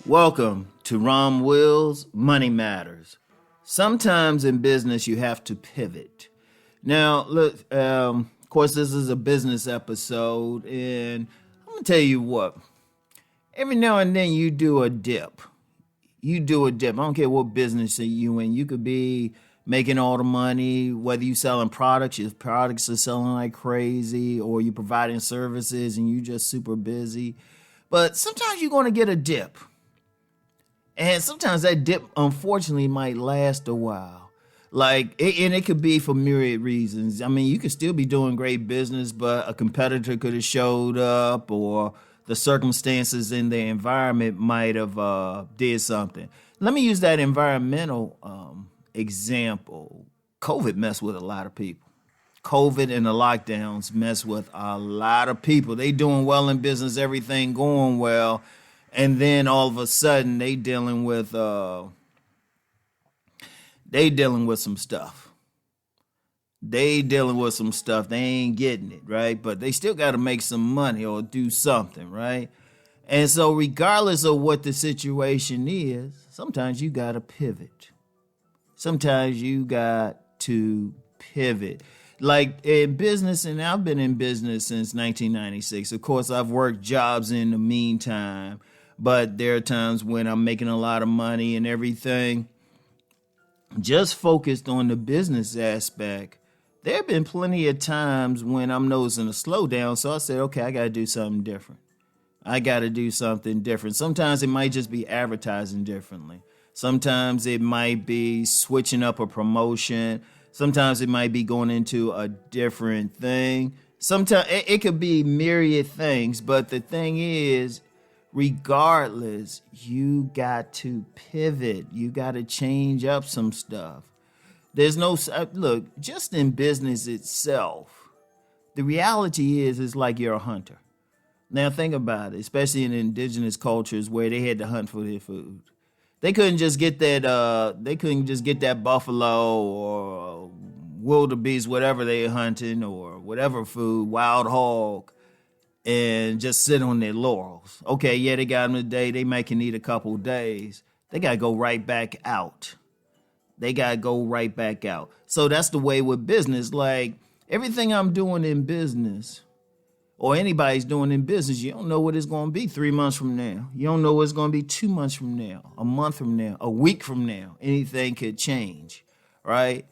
Welcome to Rom Wills Money Matters. Sometimes in business you have to pivot. Now, look, of course, this is a business episode, and I'm gonna tell you what. Every now and then you do a dip. You do a dip. I don't care what business you in. You could be making all the money, whether you selling products, your products are selling like crazy, or you providing services and you just super busy. But sometimes you're gonna get a dip. And sometimes that dip, unfortunately, might last a while. And it could be for myriad reasons. I mean, you could still be doing great business, but a competitor could have showed up, or the circumstances in the environment might have did something. Let me use that environmental example. COVID messed with a lot of people. COVID and the lockdowns mess with a lot of people. They doing well in business, everything going well. And then all of a sudden they dealing with some stuff. They dealing with some stuff. They ain't getting it, right? But they still got to make some money or do something, right? And so regardless of what the situation is, sometimes you got to pivot. Sometimes you got to pivot. Like in business, and I've been in business since 1996. Of course, I've worked jobs in the meantime. But there are times when I'm making a lot of money and everything. Just focused on the business aspect. There have been plenty of times when I'm noticing a slowdown. So I said, okay, I got to do something different. Sometimes it might just be advertising differently. Sometimes it might be switching up a promotion. Sometimes it might be going into a different thing. Sometimes it could be myriad things. But the thing is, regardless, you got to pivot. You got to change up some stuff. There's no, look, just in business itself, the reality is like you're a hunter. Now think about it, especially in indigenous cultures where they had to hunt for their food. They couldn't just get that buffalo or wildebeest, whatever they're hunting, or whatever food, wild hog, and just sit on their laurels. Okay, yeah, they got them today. They might can eat a couple days. They got to go right back out. So that's the way with business. Like everything I'm doing in business, or anybody's doing in business, you don't know what it's going to be 3 months from now. You don't know what it's going to be 2 months from now, a month from now, a week from now. Anything could change, right?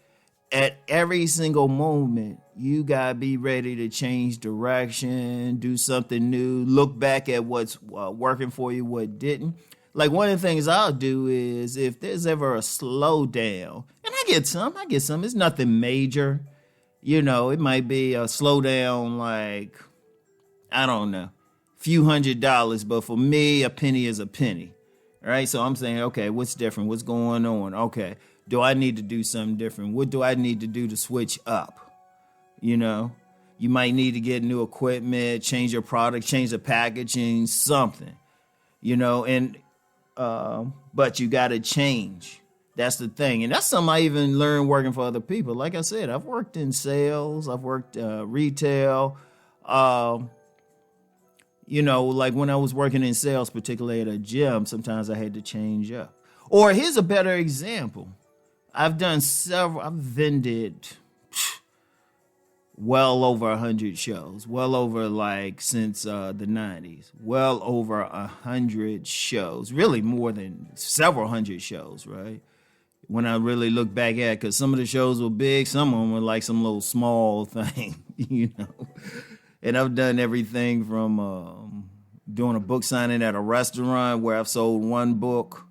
At every single moment, you got to be ready to change direction, do something new, look back at what's working for you, what didn't. Like one of the things I'll do is if there's ever a slowdown, and I get some, it's nothing major. You know, it might be a slowdown like, I don't know, few $100s, but for me, a penny is a penny. All right, so I'm saying, okay, what's different? What's going on? Okay. Do I need to do something different? What do I need to do to switch up? You know, you might need to get new equipment, change your product, change the packaging, something, you know, and, but you got to change. That's the thing. And that's something I even learned working for other people. Like I said, I've worked in sales, I've worked retail, you know, like when I was working in sales, particularly at a gym, sometimes I had to change up. Or here's a better example. I've vended well over 100 shows, well over like since the 90s, well over 100 shows, really more than several hundred shows, right? When I really look back at, because some of the shows were big, some of them were like some little small thing, you know. And I've done everything from doing a book signing at a restaurant where I've sold one book,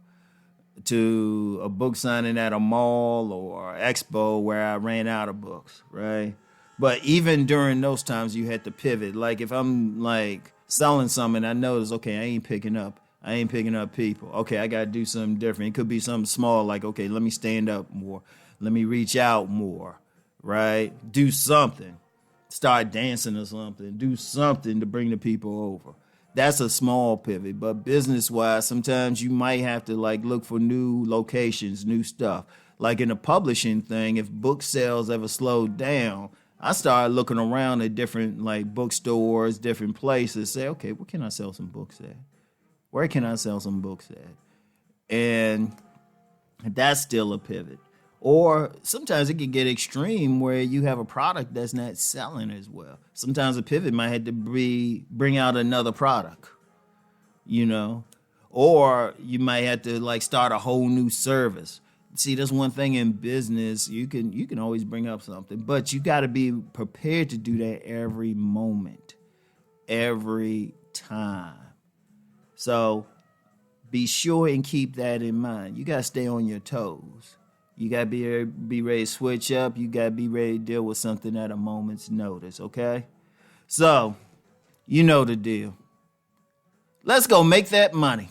to a book signing at a mall or expo where I ran out of books, right? But even during those times, you had to pivot. Like if I'm like selling something, I notice, okay, I ain't picking up people. Okay, I got to do something different. It could be something small like, okay, let me stand up more. Let me reach out more, right? Do something. Start dancing or something. Do something to bring the people over. That's a small pivot, but business-wise, sometimes you might have to like look for new locations, new stuff. Like in the publishing thing, if book sales ever slowed down, I started looking around at different like bookstores, different places, say, okay, where can I sell some books at? Where can I sell some books at? And that's still a pivot. Or sometimes it can get extreme where you have a product that's not selling as well. Sometimes a pivot might have to bring out another product, you know, or you might have to like start a whole new service. See, that's one thing in business. You can always bring up something, but you got to be prepared to do that every moment, every time. So be sure and keep that in mind. You got to stay on your toes. You got to be ready to switch up. You got to be ready to deal with something at a moment's notice, okay? So, you know the deal. Let's go make that money.